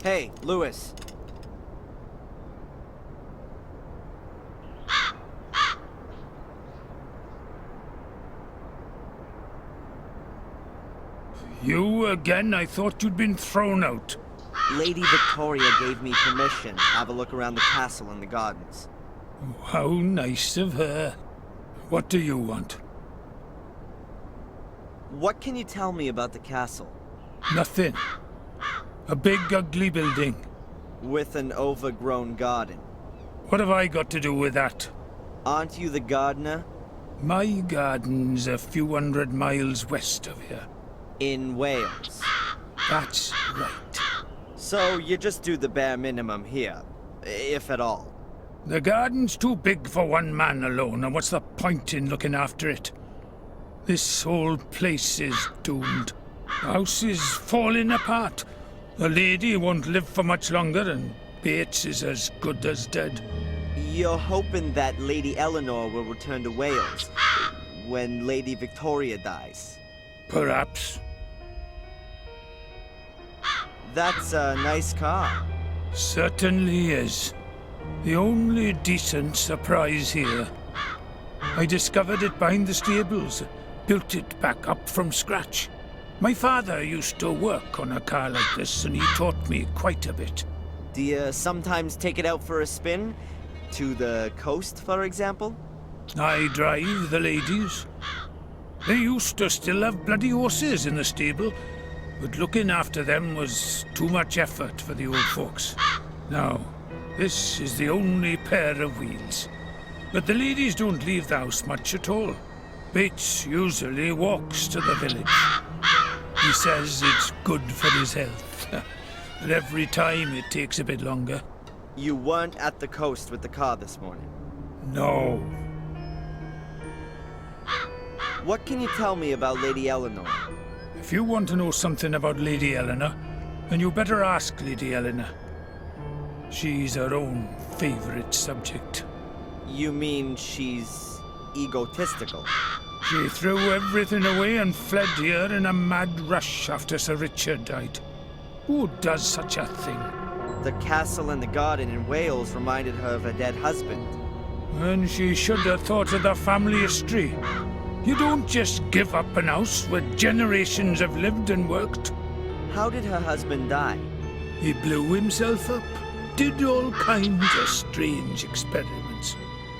Hey, Lewis. You again? I thought you'd been thrown out. Lady Victoria gave me permission to have a look around the castle and the gardens. How nice of her. What do you want? What can you tell me about the castle? Nothing. A big, ugly building. With an overgrown garden. What have I got to do with that? Aren't you the gardener? My garden's a few 100 miles west of here. In Wales. That's right. So you just do the bare minimum here, if at all. The garden's too big for one man alone, and what's the point in looking after it? This whole place is doomed. The house is falling apart. The lady won't live for much longer, and Bates is as good as dead. You're hoping that Lady Eleanor will return to Wales when Lady Victoria dies. Perhaps. That's a nice car. Certainly is. The only decent surprise here. I discovered it behind the stables, built it back up from scratch. My father used to work on a car like this, and he taught me quite a bit. Do you sometimes take it out for a spin? To the coast, for example? I drive the ladies. They used to still have bloody horses in the stable, but looking after them was too much effort for the old folks. Now, this is the only pair of wheels. But the ladies don't leave the house much at all. Bates usually walks to the village. He says it's good for his health. But every time it takes a bit longer. You weren't at the coast with the car this morning. No. What can you tell me about Lady Eleanor? If you want to know something about Lady Eleanor, then you better ask Lady Eleanor. She's her own favorite subject. You mean she's egotistical? She threw everything away and fled here in a mad rush after Sir Richard died. Who does such a thing? The castle and the garden in Wales reminded her of her dead husband. And she should have thought of the family history. You don't just give up an house where generations have lived and worked. How did her husband die? He blew himself up, did all kinds of strange experiments.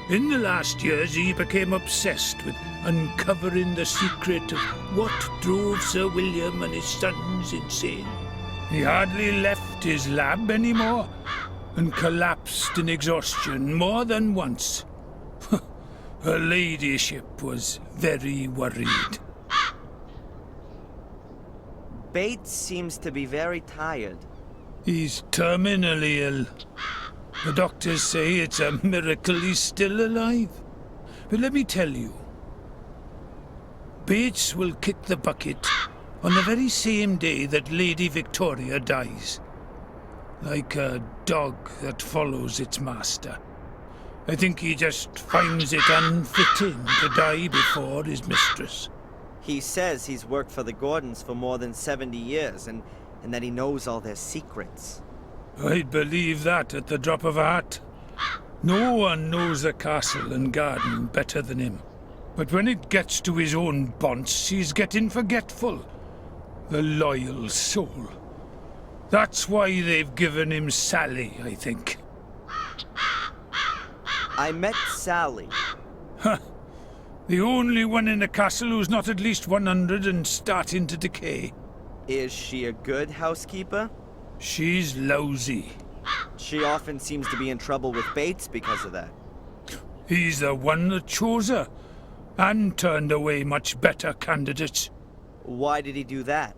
In the last years, he became obsessed with uncovering the secret of what drove Sir William and his sons insane. He hardly left his lab anymore, and collapsed in exhaustion more than once. Her ladyship was very worried. Bates seems to be very tired. He's terminally ill. The doctors say it's a miracle he's still alive. But let me tell you, Bates will kick the bucket on the very same day that Lady Victoria dies. Like a dog that follows its master. I think he just finds it unfitting to die before his mistress. He says he's worked for the Gordons for more than 70 years and that he knows all their secrets. I'd believe that at the drop of a hat. No one knows the castle and garden better than him. But when it gets to his own bonds, he's getting forgetful. The loyal soul. That's why they've given him Sally, I think. I met Sally. Huh. The only one in the castle who's not at least 100 and starting to decay. Is she a good housekeeper? She's lousy. She often seems to be in trouble with Bates because of that. He's the one that chose her, and turned away much better candidates. Why did he do that?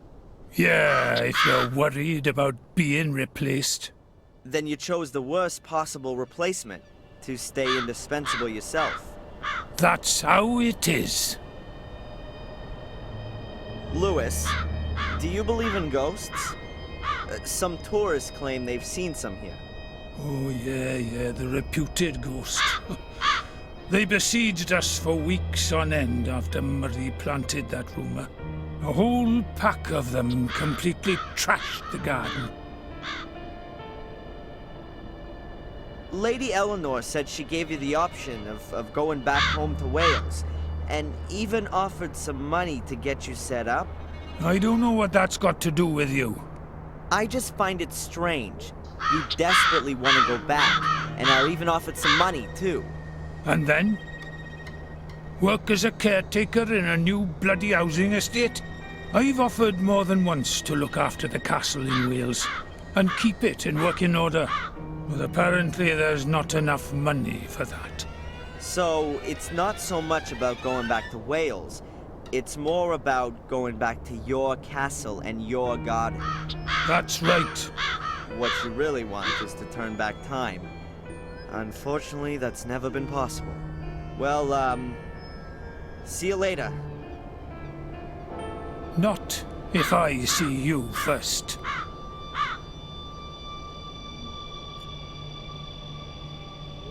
Yeah, if you're worried about being replaced. Then you chose the worst possible replacement, to stay indispensable yourself. That's how it is. Lewis, do you believe in ghosts? Some tourists claim they've seen some here. Oh, yeah, the reputed ghost. They besieged us for weeks on end after Murray planted that rumor. A whole pack of them completely trashed the garden. Lady Eleanor said she gave you the option of going back home to Wales, and even offered some money to get you set up. I don't know what that's got to do with you. I just find it strange. You desperately want to go back, and are even offered some money, too. And then? Work as a caretaker in a new bloody housing estate? I've offered more than once to look after the castle in Wales, and keep it in working order. But apparently there's not enough money for that. So, it's not so much about going back to Wales. It's more about going back to your castle and your garden. That's right. What you really want is to turn back time. Unfortunately, that's never been possible. Well, see you later. Not if I see you first.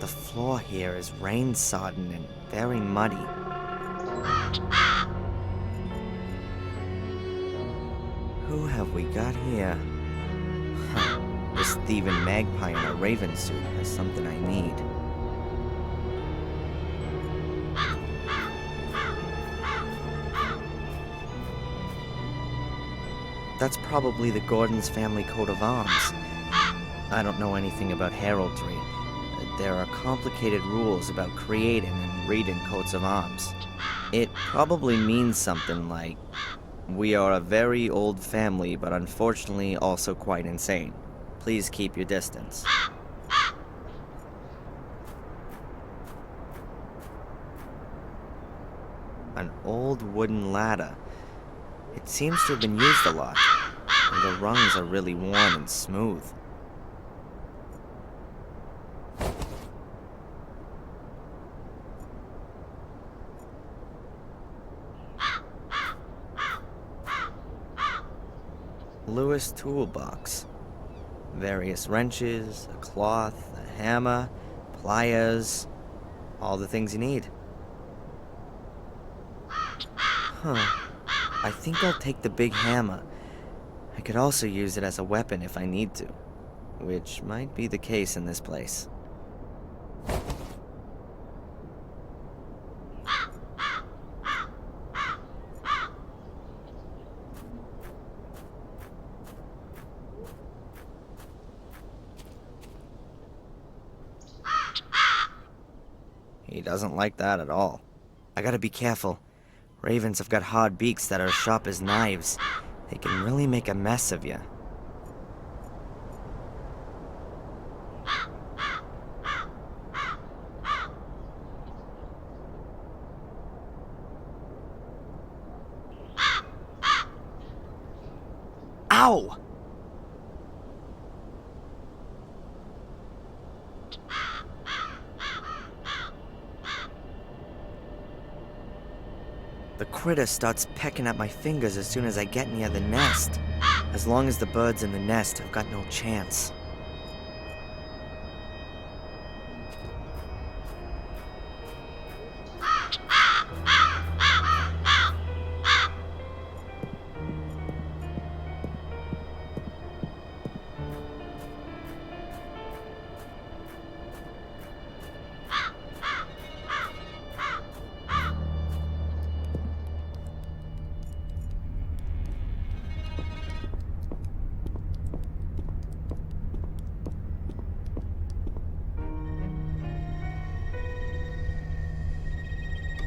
The floor here is rain-sodden and very muddy. Who have we got here? Huh. This thieving magpie in a raven suit has something I need. That's probably the Gordon's family coat of arms. I don't know anything about heraldry. There are complicated rules about creating and reading coats of arms. It probably means something like, "We are a very old family, but unfortunately also quite insane. Please keep your distance." An old wooden ladder. It seems to have been used a lot, and the rungs are really worn and smooth. Lewis toolbox. Various wrenches, a cloth, a hammer, pliers, all the things you need. Huh. I think I'll take the big hammer. I could also use it as a weapon if I need to, which might be the case in this place. He doesn't like that at all. I gotta be careful. Ravens have got hard beaks that are as sharp as knives. They can really make a mess of you. Ow! The critter starts pecking at my fingers as soon as I get near the nest. As long as the birds in the nest have got no chance.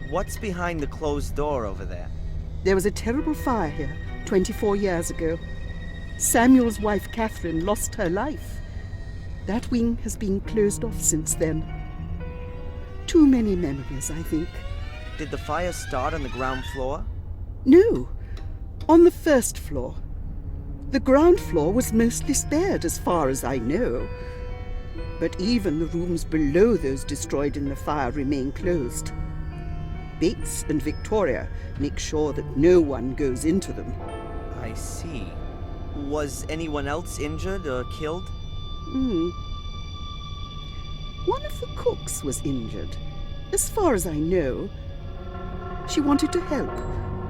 What's behind the closed door over there? There was a terrible fire here 24 years ago. Samuel's wife, Catherine, lost her life. That wing has been closed off since then. Too many memories, I think. Did the fire start on the ground floor? No, on the first floor. The ground floor was mostly spared, as far as I know. But even the rooms below those destroyed in the fire remain closed. Bates and Victoria make sure that no one goes into them. I see. Was anyone else injured or killed? One of the cooks was injured, as far as I know. She wanted to help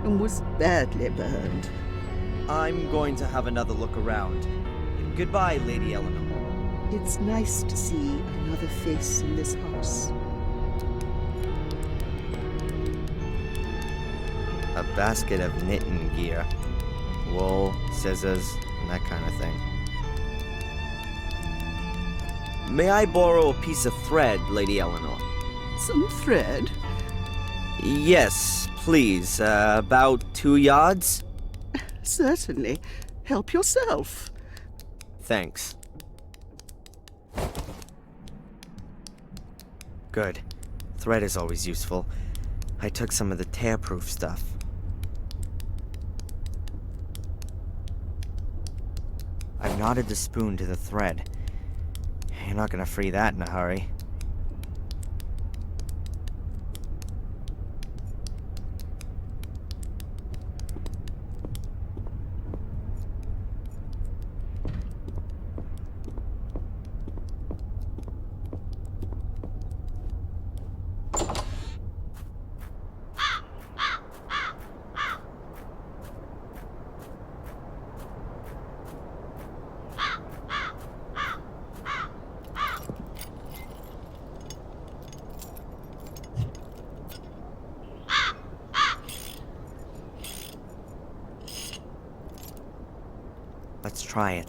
and was badly burned. I'm going to have another look around. Goodbye, Lady Eleanor. It's nice to see another face in this house. A basket of knitting gear. Wool, scissors, and that kind of thing. May I borrow a piece of thread, Lady Eleanor? Some thread? Yes, please. About 2 yards? Certainly. Help yourself. Thanks. Good. Thread is always useful. I took some of the tear-proof stuff. I knotted the spoon to the thread. You're not gonna free that in a hurry. Let's try it.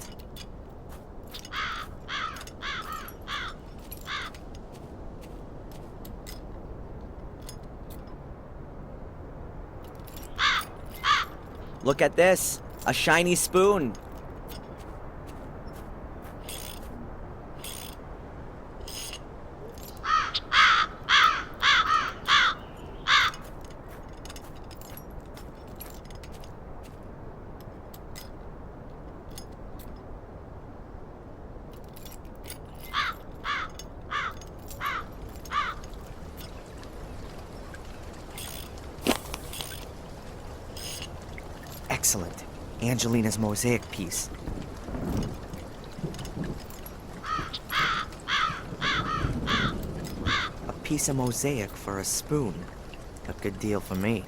Look at this! A shiny spoon! Excellent. Angelina's mosaic piece. A piece of mosaic for a spoon. A good deal for me.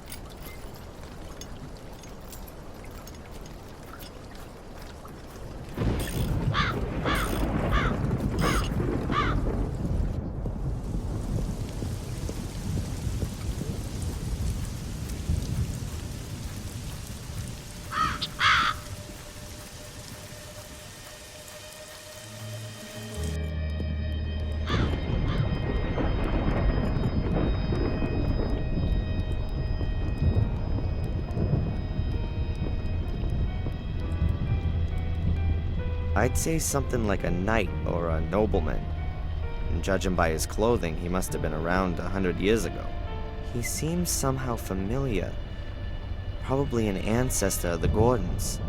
I'd say something like a knight or a nobleman. And judging by his clothing, he must have been around 100 years ago. He seems somehow familiar. Probably an ancestor of the Gordons.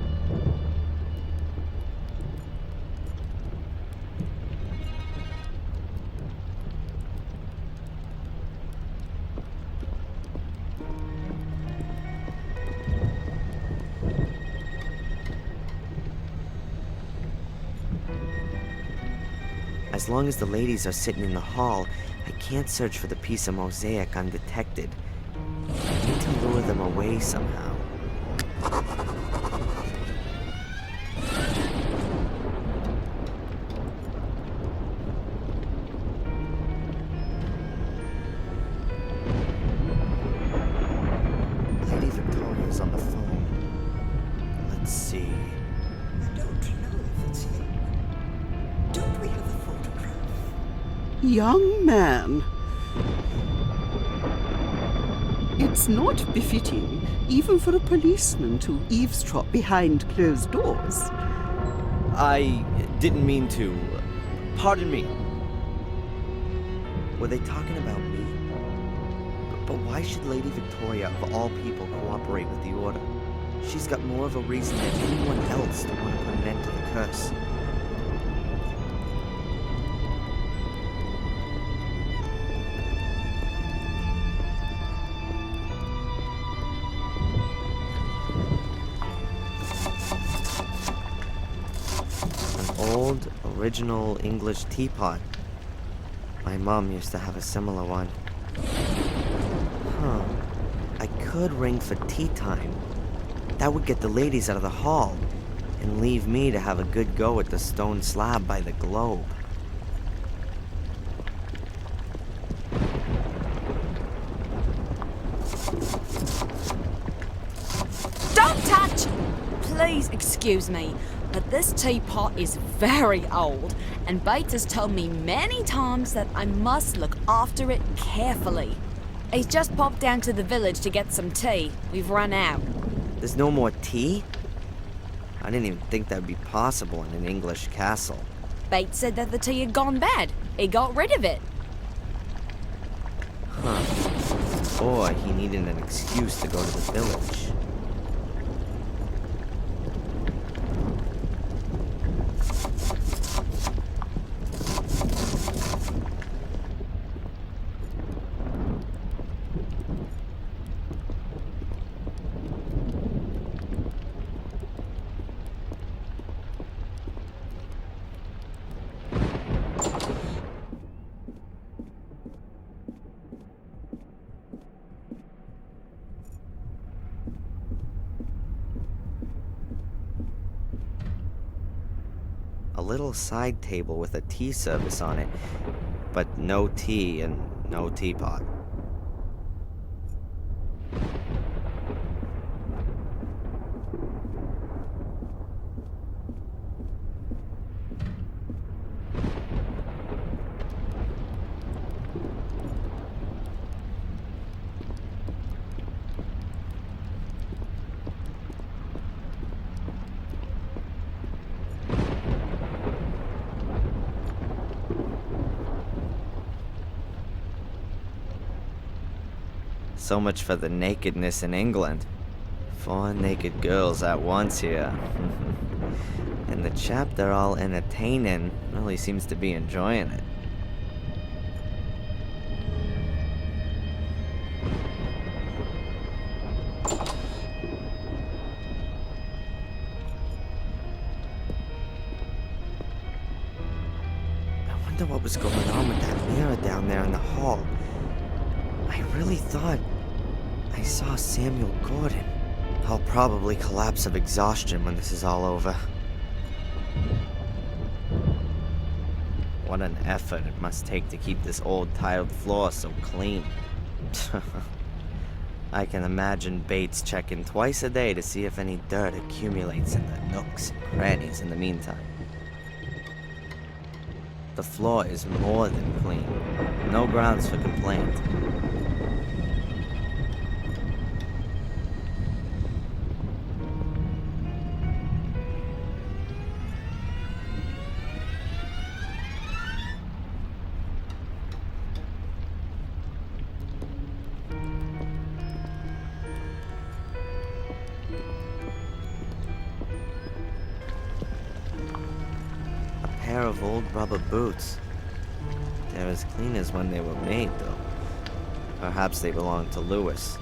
As long as the ladies are sitting in the hall, I can't search for the piece of mosaic undetected. I need to lure them away somehow. Lady Victoria's on the phone. Let's see. I don't know if it's him. Don't we have a photograph? Young man. It's not befitting, even for a policeman, to eavesdrop behind closed doors. I didn't mean to. Pardon me. Were they talking about me? But why should Lady Victoria, of all people, cooperate with the Order? She's got more of a reason than anyone else to want to put an end to the curse. Old, original English teapot. My mom used to have a similar one. Huh. I could ring for tea time. That would get the ladies out of the hall. and leave me to have a good go at the stone slab by the globe. Don't touch! Please excuse me, but this teapot is very old, and Bates has told me many times that I must look after it carefully. He's just popped down to the village to get some tea. We've run out. There's no more tea? I didn't even think that would be possible in an English castle. Bates said that the tea had gone bad. He got rid of it. Huh. Or he needed an excuse to go to the village. A little side table with a tea service on it, but no tea and no teapot. So much for the nakedness in England. 4 naked girls at once here. And the chap they're all entertaining really seems to be enjoying it. I wonder what was going on with that mirror down there in the hall. I really thought I saw Samuel Gordon. I'll probably collapse of exhaustion when this is all over. What an effort it must take to keep this old tiled floor so clean. I can imagine Bates checking twice a day to see if any dirt accumulates in the nooks and crannies in the meantime. The floor is more than clean. No grounds for complaint. A pair of old rubber boots. They're as clean as when they were made, though. Perhaps they belong to Lewis.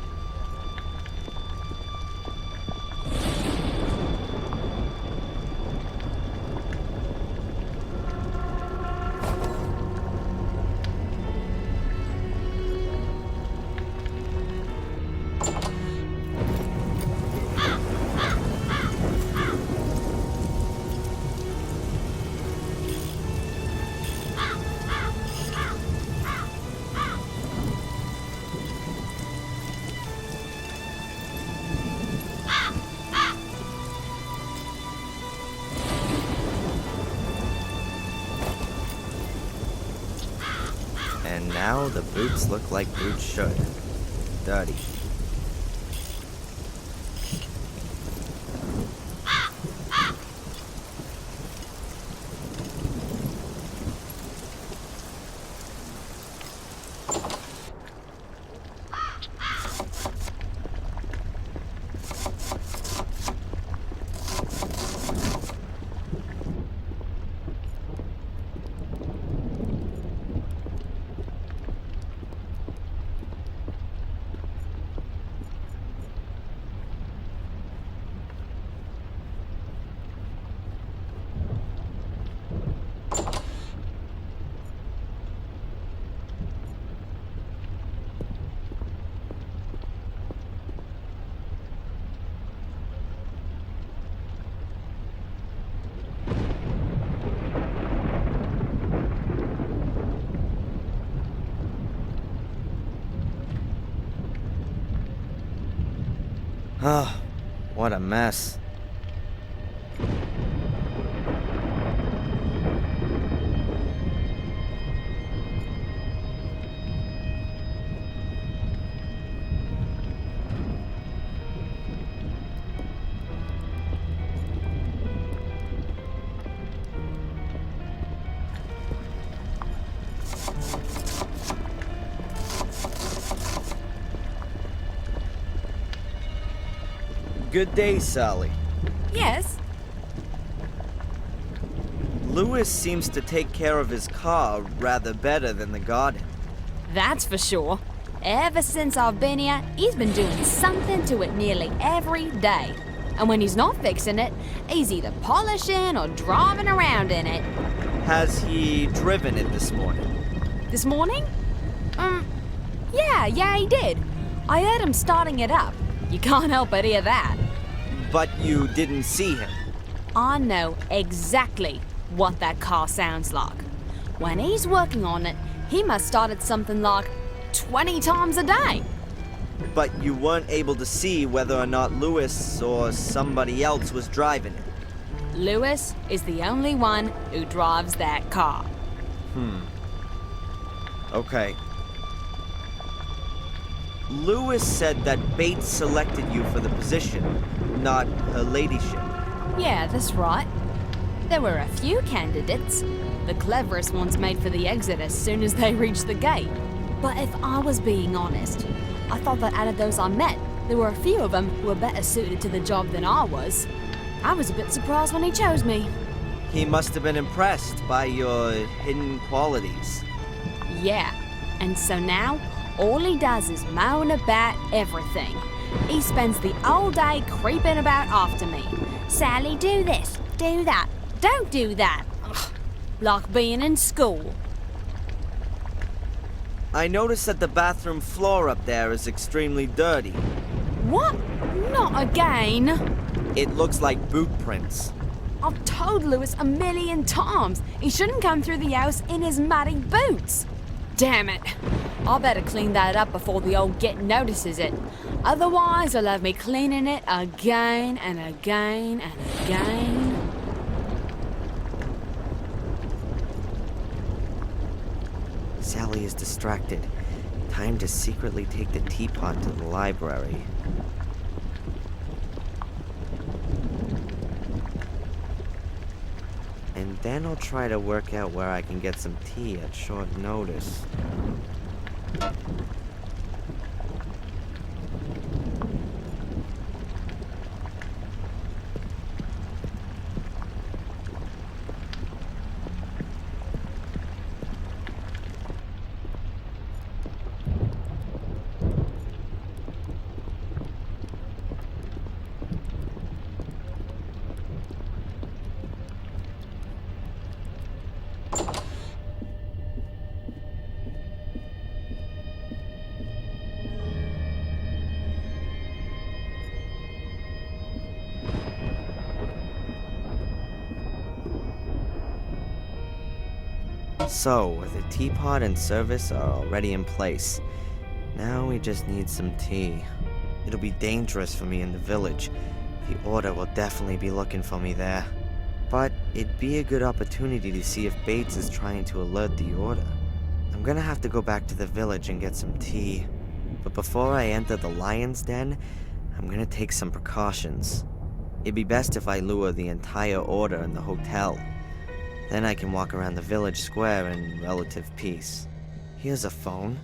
And now the boots look like boots should. Dirty. Oh, what a mess. Good day, Sally. Yes? Lewis seems to take care of his car rather better than the garden. That's for sure. Ever since I've been here, he's been doing something to it nearly every day. And when he's not fixing it, he's either polishing or driving around in it. Has he driven it this morning? This morning? Yeah, he did. I heard him starting it up. You can't help but hear that. But you didn't see him. I know exactly what that car sounds like. When he's working on it, he must start it something like 20 times a day. But you weren't able to see whether or not Lewis or somebody else was driving it. Lewis is the only one who drives that car. Okay. Lewis said that Bates selected you for the position, not her ladyship. Yeah, that's right. There were a few candidates. The cleverest ones made for the exit as soon as they reached the gate. But if I was being honest, I thought that out of those I met, there were a few of them who were better suited to the job than I was. I was a bit surprised when he chose me. He must have been impressed by your hidden qualities. Yeah, and so now, all he does is moan about everything. He spends the whole day creeping about after me. Sally, do this, do that, don't do that. Ugh, like being in school. I noticed that the bathroom floor up there is extremely dirty. What? Not again. It looks like boot prints. I've told Lewis a million times he shouldn't come through the house in his muddy boots. Damn it. I better clean that up before the old git notices it. Otherwise, he'll have me cleaning it again and again and again. Sally is distracted. Time to secretly take the teapot to the library. And then I'll try to work out where I can get some tea at short notice. So, the teapot and service are already in place. Now we just need some tea. It'll be dangerous for me in the village. The Order will definitely be looking for me there. But it'd be a good opportunity to see if Bates is trying to alert the Order. I'm gonna have to go back to the village and get some tea. But before I enter the lion's den, I'm gonna take some precautions. It'd be best if I lure the entire Order in the hotel. Then I can walk around the village square in relative peace. Here's a phone.